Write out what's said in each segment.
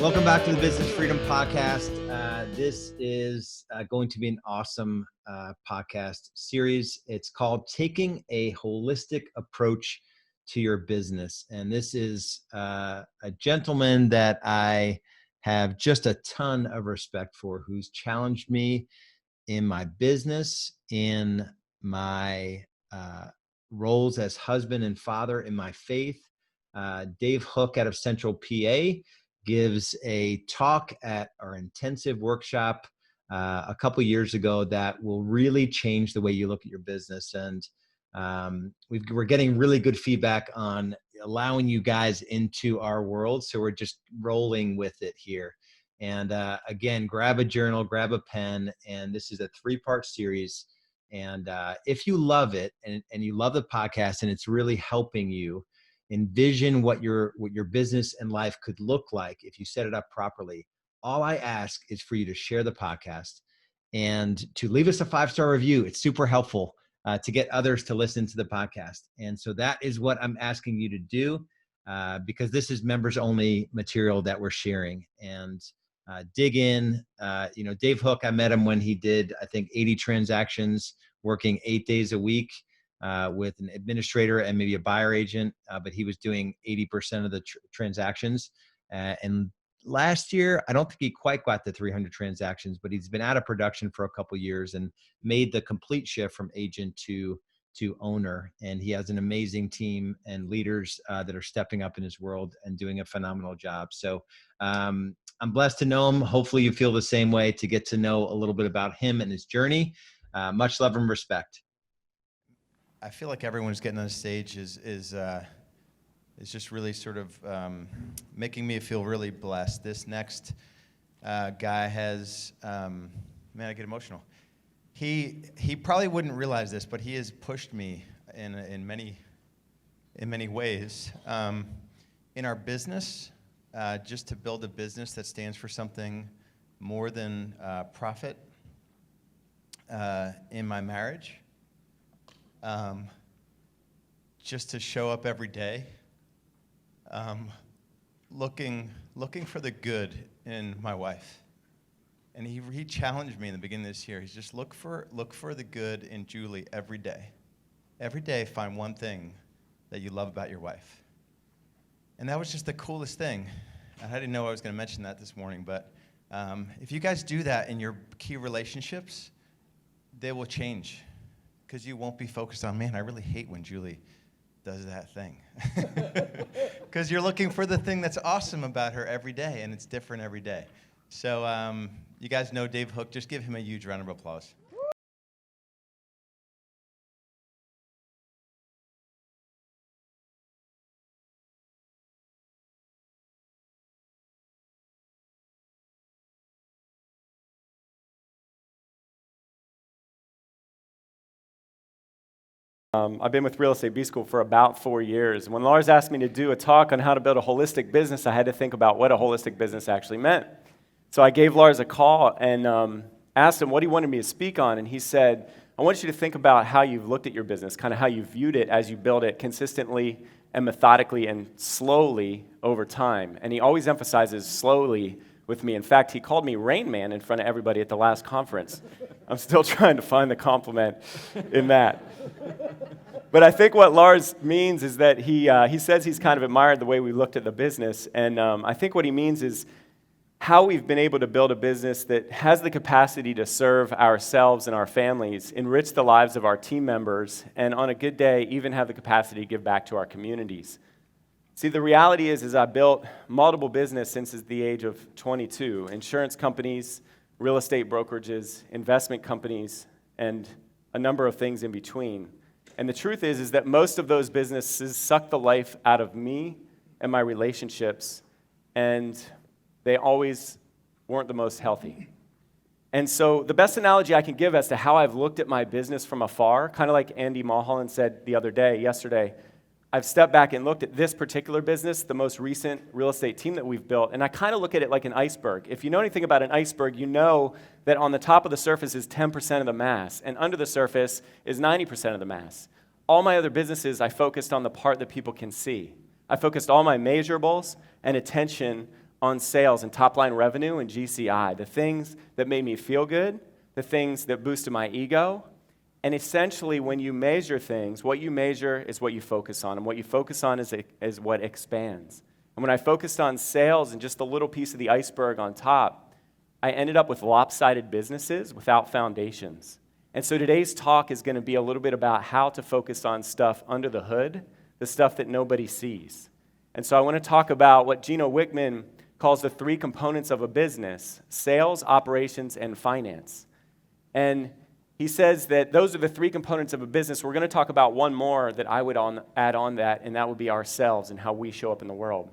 Welcome back to the Business Freedom Podcast. This is going to be an awesome podcast series. It's called Taking a Holistic Approach to Your Business. And this is a gentleman that I have just a ton of respect for, who's challenged me in my business, in my roles as husband and father, in my faith. Dave Hook out of Central PA gives a talk at our intensive workshop a couple years ago that will really change the way you look at your business. And we're getting really good feedback on allowing you guys into our world. So we're just rolling with it here. And again, grab a journal, grab a pen, and this is a 3-part series. And if you love it and you love the podcast and it's really helping you envision what your business and life could look like if you set it up properly, all I ask is for you to share the podcast and to leave us a 5-star review. It's super helpful to get others to listen to the podcast. And so that is what I'm asking you to do because this is members only material that we're sharing. And dig in. Dave Hook, I met him when he did, I think, 80 transactions, working 8 days a week with an administrator and maybe a buyer agent, but he was doing 80% of the transactions. And last year, I don't think he quite got to 300 transactions, but he's been out of production for a couple of years and made the complete shift from agent to owner. And he has an amazing team and leaders that are stepping up in his world and doing a phenomenal job. So I'm blessed to know him. Hopefully you feel the same way, to get to know a little bit about him and his journey. Much love and respect. I feel like everyone's getting on the stage is just really sort of making me feel really blessed. This next guy has, man, I get emotional. He probably wouldn't realize this, but he has pushed me in many ways in our business, just to build a business that stands for something more than profit. In my marriage. Just to show up every day, looking for the good in my wife. And he challenged me in the beginning of this year. He's just look for the good in Julie every day. Every day, find one thing that you love about your wife. And that was just the coolest thing. I didn't know I was going to mention that this morning, but if you guys do that in your key relationships, they will change. Because you won't be focused on, man, I really hate when Julie does that thing. Because you're looking for the thing that's awesome about her every day, and it's different every day. So you guys know Dave Hook. Just give him a huge round of applause. I've been with Real Estate B School for about 4 years. When Lars asked me to do a talk on how to build a holistic business, I had to think about what a holistic business actually meant. So I gave Lars a call and asked him what he wanted me to speak on, and he said, I want you to think about how you've looked at your business, kind of how you viewed it as you build it consistently and methodically and slowly over time. And he always emphasizes slowly with me. In fact, he called me Rain Man in front of everybody at the last conference. I'm still trying to find the compliment in that. But I think what Lars means is that he says he's kind of admired the way we looked at the business. And I think what he means is how we've been able to build a business that has the capacity to serve ourselves and our families, enrich the lives of our team members, and on a good day, even have the capacity to give back to our communities. See, the reality is I built multiple businesses since the age of 22, insurance companies, real estate brokerages, investment companies, and a number of things in between. And the truth is that most of those businesses suck the life out of me and my relationships, and they always weren't the most healthy. And so the best analogy I can give as to how I've looked at my business from afar, kind of like Andy Mulholland said yesterday, I've stepped back and looked at this particular business, the most recent real estate team that we've built, and I kind of look at it like an iceberg. If you know anything about an iceberg, you know that on the top of the surface is 10% of the mass, and under the surface is 90% of the mass. All my other businesses, I focused on the part that people can see. I focused all my measurables and attention on sales and top-line revenue and GCI, the things that made me feel good, the things that boosted my ego. And essentially, when you measure things, what you measure is what you focus on, and what you focus on is what expands. And when I focused on sales and just a little piece of the iceberg on top, I ended up with lopsided businesses without foundations. And so today's talk is going to be a little bit about how to focus on stuff under the hood, the stuff that nobody sees. And so I want to talk about what Gino Wickman calls the 3 components of a business: sales, operations, and finance. And he says that those are the 3 components of a business. We're going to talk about one more that I would add on that, and that would be ourselves and how we show up in the world.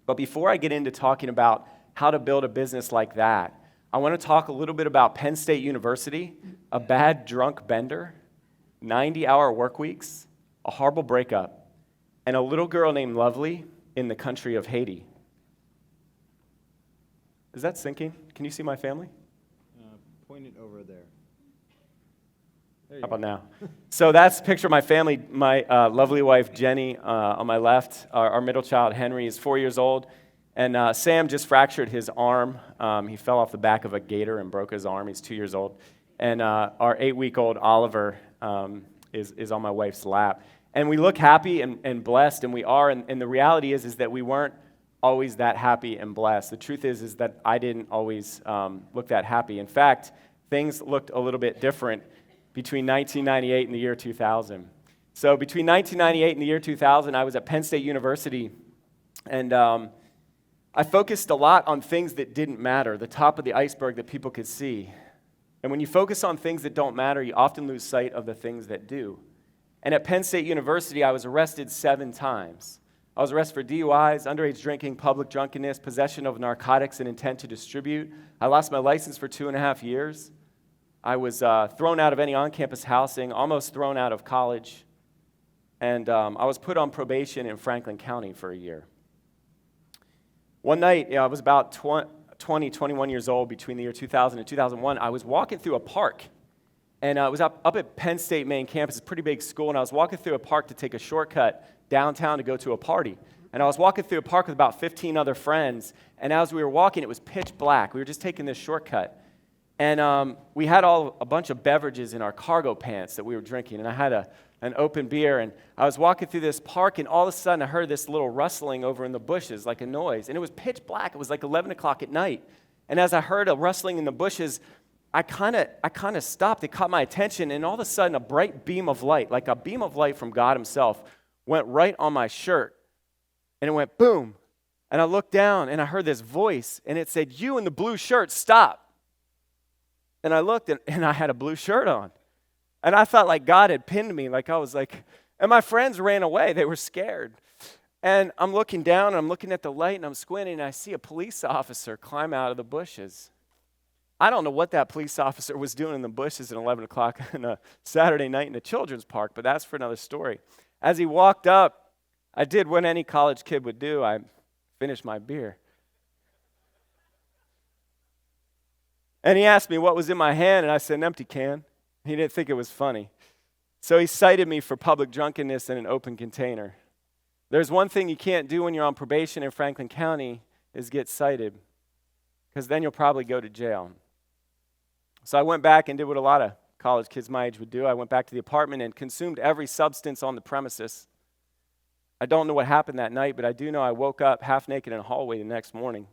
But before I get into talking about how to build a business like that, I want to talk a little bit about Penn State University, a bad drunk bender, 90-hour work weeks, a horrible breakup, and a little girl named Lovely in the country of Haiti. Is that sinking? Can you see my family? Point it over there. How about now? So that's a picture of my family. My lovely wife, Jenny, on my left. Our middle child, Henry, is 4 years old. And Sam just fractured his arm. He fell off the back of a gator and broke his arm. He's 2 years old. And our 8-week-old Oliver is on my wife's lap. And we look happy and blessed, and we are. And the reality is that we weren't always that happy and blessed. The truth is that I didn't always look that happy. In fact, things looked a little bit different between 1998 and the year 2000. So between 1998 and the year 2000, I was at Penn State University, and I focused a lot on things that didn't matter, the top of the iceberg that people could see. And when you focus on things that don't matter, you often lose sight of the things that do. And at Penn State University, I was arrested 7 times. I was arrested for DUIs, underage drinking, public drunkenness, possession of narcotics, and intent to distribute. I lost my license for 2.5 years. I was thrown out of any on-campus housing, almost thrown out of college, and I was put on probation in Franklin County for a year. One night, I was about 21 years old, between the year 2000 and 2001. I was walking through a park, and I was up at Penn State main campus, a pretty big school, and I was walking through a park to take a shortcut downtown to go to a party. And I was walking through a park with about 15 other friends, and as we were walking, it was pitch black. We were just taking this shortcut. And we had a bunch of beverages in our cargo pants that we were drinking, and I had an open beer, and I was walking through this park, and all of a sudden I heard this little rustling over in the bushes, like a noise, and it was pitch black. It was like 11 o'clock at night, and as I heard a rustling in the bushes, I kind of stopped. It caught my attention, and all of a sudden a bright beam of light, like a beam of light from God himself, went right on my shirt, and it went boom, and I looked down, and I heard this voice, and it said, "You in the blue shirt, stop." And I looked, and I had a blue shirt on. And I thought like God had pinned me, and my friends ran away. They were scared. And I'm looking down, and I'm looking at the light, and I'm squinting, and I see a police officer climb out of the bushes. I don't know what that police officer was doing in the bushes at 11 o'clock on a Saturday night in a children's park, but that's for another story. As he walked up, I did what any college kid would do. I finished my beer. And he asked me what was in my hand, and I said, an empty can. He didn't think it was funny. So he cited me for public drunkenness in an open container. There's one thing you can't do when you're on probation in Franklin County is get cited, because then you'll probably go to jail. So I went back and did what a lot of college kids my age would do. I went back to the apartment and consumed every substance on the premises. I don't know what happened that night, but I do know I woke up half naked in a hallway the next morning.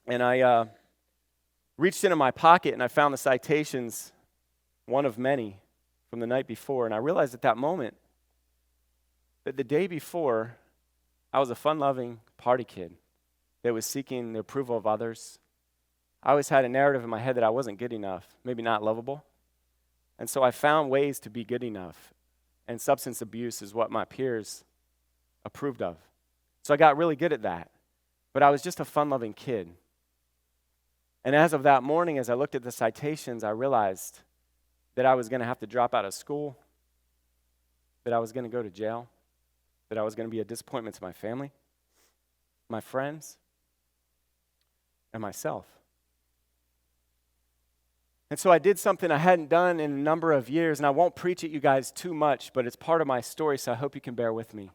And I reached into my pocket, and I found the citations, one of many, from the night before. And I realized at that moment that the day before, I was a fun-loving party kid that was seeking the approval of others. I always had a narrative in my head that I wasn't good enough, maybe not lovable. And so I found ways to be good enough. And substance abuse is what my peers approved of. So I got really good at that. But I was just a fun-loving kid. And as of that morning, as I looked at the citations, I realized that I was going to have to drop out of school, that I was going to go to jail, that I was going to be a disappointment to my family, my friends, and myself. And so I did something I hadn't done in a number of years, and I won't preach at you guys too much, but it's part of my story, so I hope you can bear with me.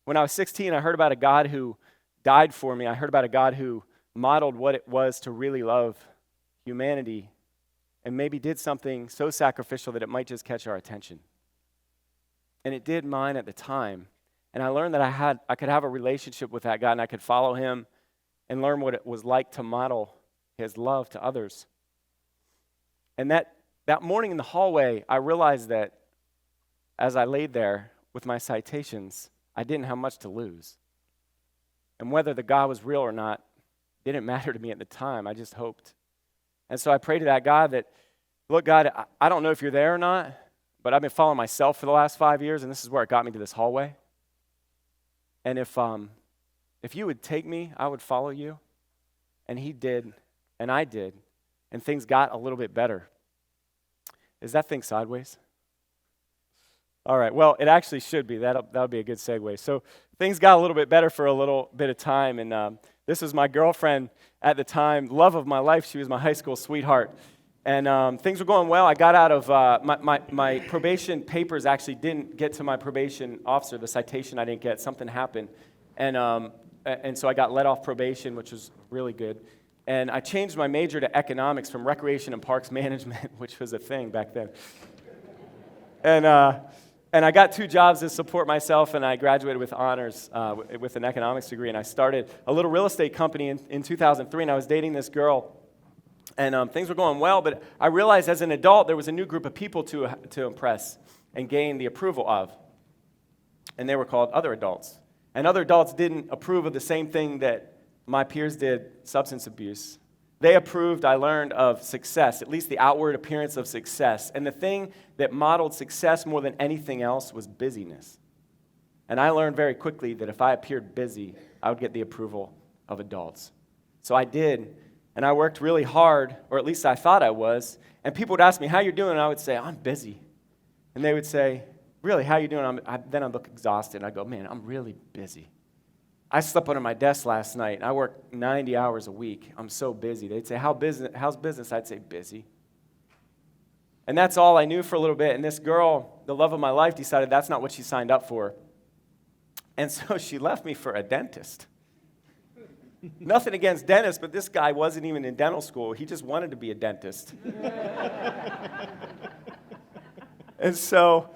When I was 16, I heard about a God who died for me, I heard about a God who modeled what it was to really love humanity and maybe did something so sacrificial that it might just catch our attention. And it did mine at the time. And I learned that I could have a relationship with that God, and I could follow him and learn what it was like to model his love to others. And that morning in the hallway, I realized that as I laid there with my citations, I didn't have much to lose. And whether the God was real or not didn't matter to me at the time. I just hoped. And so I prayed to that God that, look, God, I don't know if you're there or not, but I've been following myself for the last 5 years, and this is where it got me to this hallway. And if you would take me, I would follow you. And he did, and I did, and things got a little bit better. Is that thing sideways? All right, well, it actually should be. That'll be a good segue. So things got a little bit better for a little bit of time, and this was my girlfriend at the time, love of my life. She was my high school sweetheart. And things were going well. I got out of, my probation papers actually didn't get to my probation officer, the citation I didn't get. Something happened. And so I got let off probation, which was really good. And I changed my major to economics from recreation and parks management, which was a thing back then. And I got 2 jobs to support myself, and I graduated with honors with an economics degree. And I started a little real estate company in 2003, and I was dating this girl. And things were going well, but I realized as an adult there was a new group of people to impress and gain the approval of. And they were called other adults. And other adults didn't approve of the same thing that my peers did, substance abuse. They approved, I learned, of success, at least the outward appearance of success. And the thing that modeled success more than anything else was busyness. And I learned very quickly that if I appeared busy, I would get the approval of adults. So I did. And I worked really hard, or at least I thought I was. And people would ask me, how you doing? And I would say, I'm busy. And they would say, really, how you doing? Then I'd look exhausted. And I'd go, man, I'm really busy. I slept under my desk last night. And I work 90 hours a week. I'm so busy. They'd say, how's business? I'd say, busy. And that's all I knew for a little bit. And this girl, the love of my life, decided that's not what she signed up for. And so she left me for a dentist. Nothing against dentists, but this guy wasn't even in dental school. He just wanted to be a dentist. And so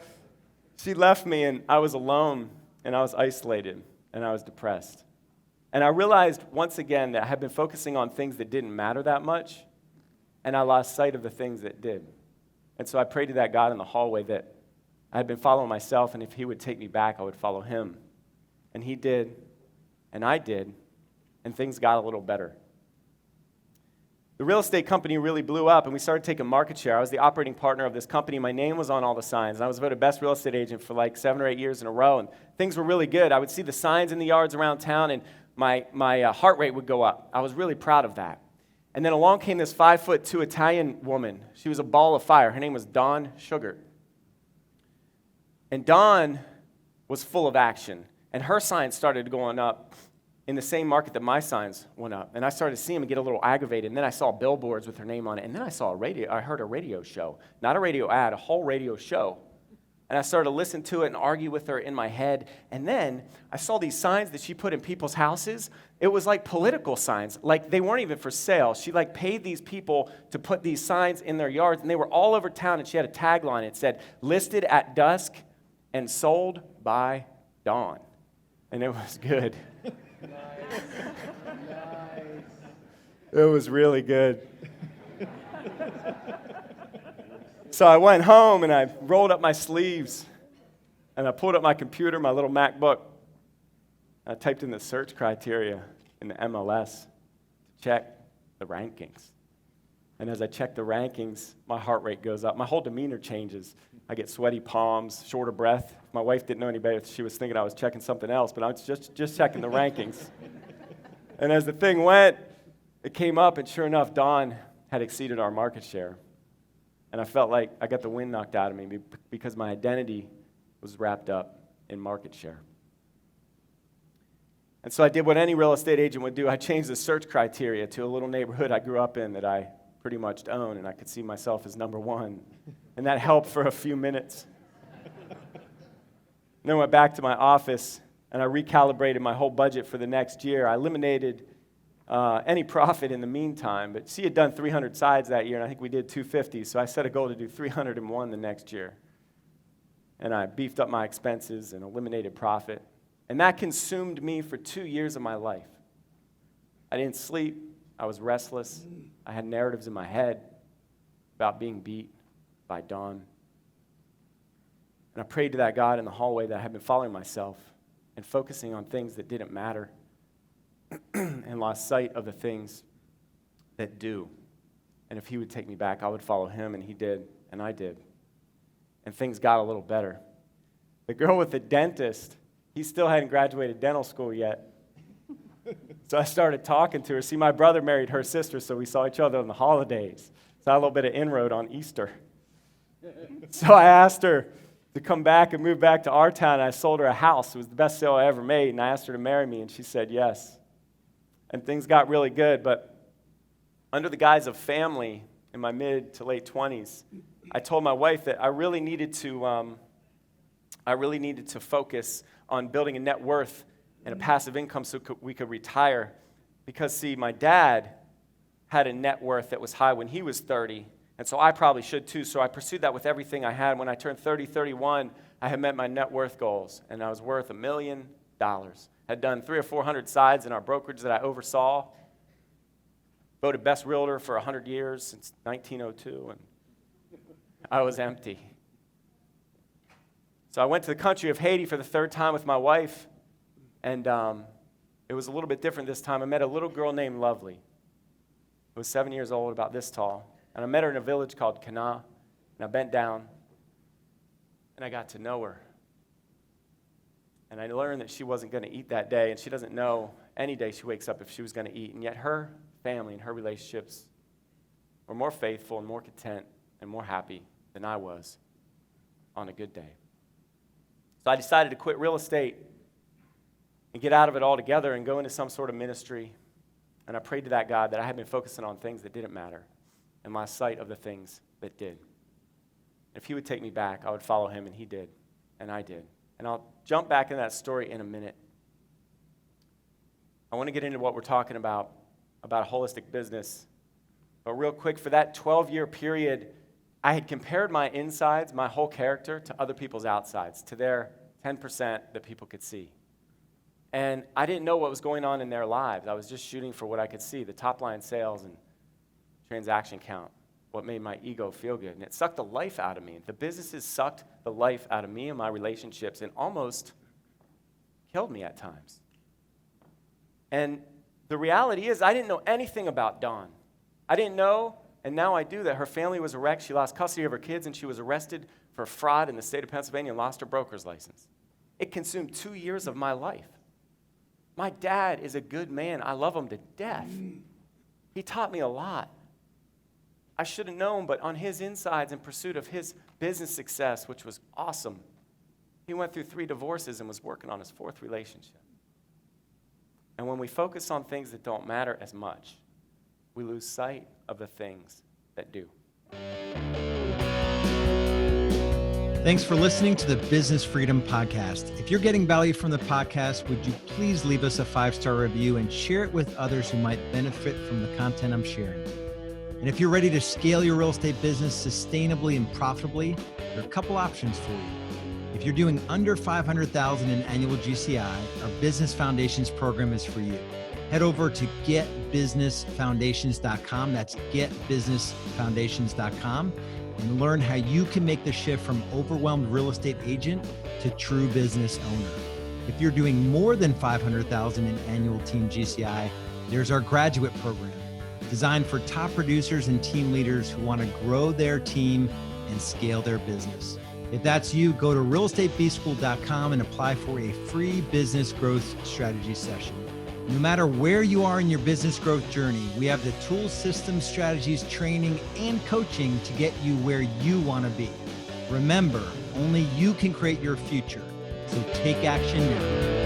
she left me, and I was alone, and I was isolated, and I was depressed. And I realized once again that I had been focusing on things that didn't matter that much, and I lost sight of the things that did. And so I prayed to that God in the hallway that I had been following myself, and if he would take me back, I would follow him. And he did, and I did. And things got a little better. The real estate company really blew up, and we started taking market share. I was the operating partner of this company. My name was on all the signs, and I was voted best real estate agent for like 7 or 8 years in a row, and things were really good. I would see the signs in the yards around town, and my heart rate would go up. I was really proud of that. And then along came this 5'2" Italian woman. She was a ball of fire. Her name was Dawn Sugar. And Dawn was full of action, and her signs started going up in the same market that my signs went up. And I started to see them and get a little aggravated. And then I saw billboards with her name on it. And then I heard a radio show. Not a radio ad, a whole radio show. And I started to listen to it and argue with her in my head. And then I saw these signs that she put in people's houses. It was like political signs. Like they weren't even for sale. She like paid these people to put these signs in their yards. And they were all over town. And she had a tagline. It said, listed at dusk and sold by dawn. And it was good. Nice. It was really good. So I went home and I rolled up my sleeves and I pulled up my computer, my little MacBook. I typed in the search criteria in the MLS to check the rankings. And as I check the rankings, my heart rate goes up. My whole demeanor changes. I get sweaty palms, short of breath. My wife didn't know any better. She was thinking I was checking something else, but I was just checking the rankings. And as the thing went, it came up, and sure enough, Dawn had exceeded our market share. And I felt like I got the wind knocked out of me because my identity was wrapped up in market share. And so I did what any real estate agent would do. I changed the search criteria to a little neighborhood I grew up in that I pretty much own, and I could see myself as number one. And that helped for a few minutes. And then went back to my office, and I recalibrated my whole budget for the next year. I eliminated any profit in the meantime, but she had done 300 sides that year, and I think we did 250, so I set a goal to do 301 the next year. And I beefed up my expenses and eliminated profit. And that consumed me for 2 years of my life. I didn't sleep. I was restless. I had narratives in my head about being beat by Dawn. And I prayed to that God in the hallway that I had been following myself and focusing on things that didn't matter and lost sight of the things that do. And if he would take me back, I would follow him, and he did, and I did. And things got a little better. The girl with the dentist, he still hadn't graduated dental school yet. So I started talking to her. See, my brother married her sister, so we saw each other on the holidays. So I had a little bit of inroad on Easter. So I asked her to come back and move back to our town, and I sold her a house. It was the best sale I ever made, and I asked her to marry me, and she said yes. And things got really good, but under the guise of family in my mid to late 20s, I told my wife that I really needed to focus on building a net worth and a passive income so we could retire. Because, see, my dad had a net worth that was high when he was 30, and so I probably should too. So I pursued that with everything I had. When I turned 30, 31, I had met my net worth goals, and I was worth $1 million. Had done 300 or 400 sides in our brokerage that I oversaw. Voted best realtor for 100 years since 1902, and I was empty. So I went to the country of Haiti for the third time with my wife, and it was a little bit different this time. I met a little girl named Lovely, who was 7 years old, about this tall, and I met her in a village called Kendal, and I bent down, and I got to know her. And I learned that she wasn't going to eat that day, and she doesn't know any day she wakes up if she was going to eat, and yet her family and her relationships were more faithful and more content and more happy than I was on a good day. So I decided to quit real estate and get out of it altogether and go into some sort of ministry. And I prayed to that God that I had been focusing on things that didn't matter and lost sight of the things that did. If he would take me back, I would follow him, and he did, and I did. And I'll jump back into that story in a minute. I want to get into what we're talking about a holistic business. But real quick, for that 12-year period, I had compared my insides, my whole character, to other people's outsides, to their 10% that people could see. And I didn't know what was going on in their lives. I was just shooting for what I could see, the top-line sales and transaction count, what made my ego feel good. And it sucked the life out of me. The businesses sucked the life out of me and my relationships and almost killed me at times. And the reality is I didn't know anything about Dawn. I didn't know, and now I do, that her family was a wreck. She lost custody of her kids, and she was arrested for fraud in the state of Pennsylvania and lost her broker's license. It consumed 2 years of my life. My dad is a good man. I love him to death. He taught me a lot. I should have known, but on his insides in pursuit of his business success, which was awesome, he went through 3 divorces and was working on his 4th relationship. And when we focus on things that don't matter as much, we lose sight of the things that do. Thanks for listening to the Business Freedom Podcast. If you're getting value from the podcast, would you please leave us a 5-star review and share it with others who might benefit from the content I'm sharing? And if you're ready to scale your real estate business sustainably and profitably, there are a couple options for you. If you're doing under $500,000 in annual GCI, our Business Foundations program is for you. Head over to getbusinessfoundations.com. That's getbusinessfoundations.com, and learn how you can make the shift from overwhelmed real estate agent to true business owner. If you're doing more than $500,000 in annual team GCI, there's our graduate program, designed for top producers and team leaders who want to grow their team and scale their business. If that's you, go to realestatebschool.com and apply for a free business growth strategy session. No matter where you are in your business growth journey, we have the tools, systems, strategies, training, and coaching to get you where you want to be. Remember, only you can create your future, so take action now.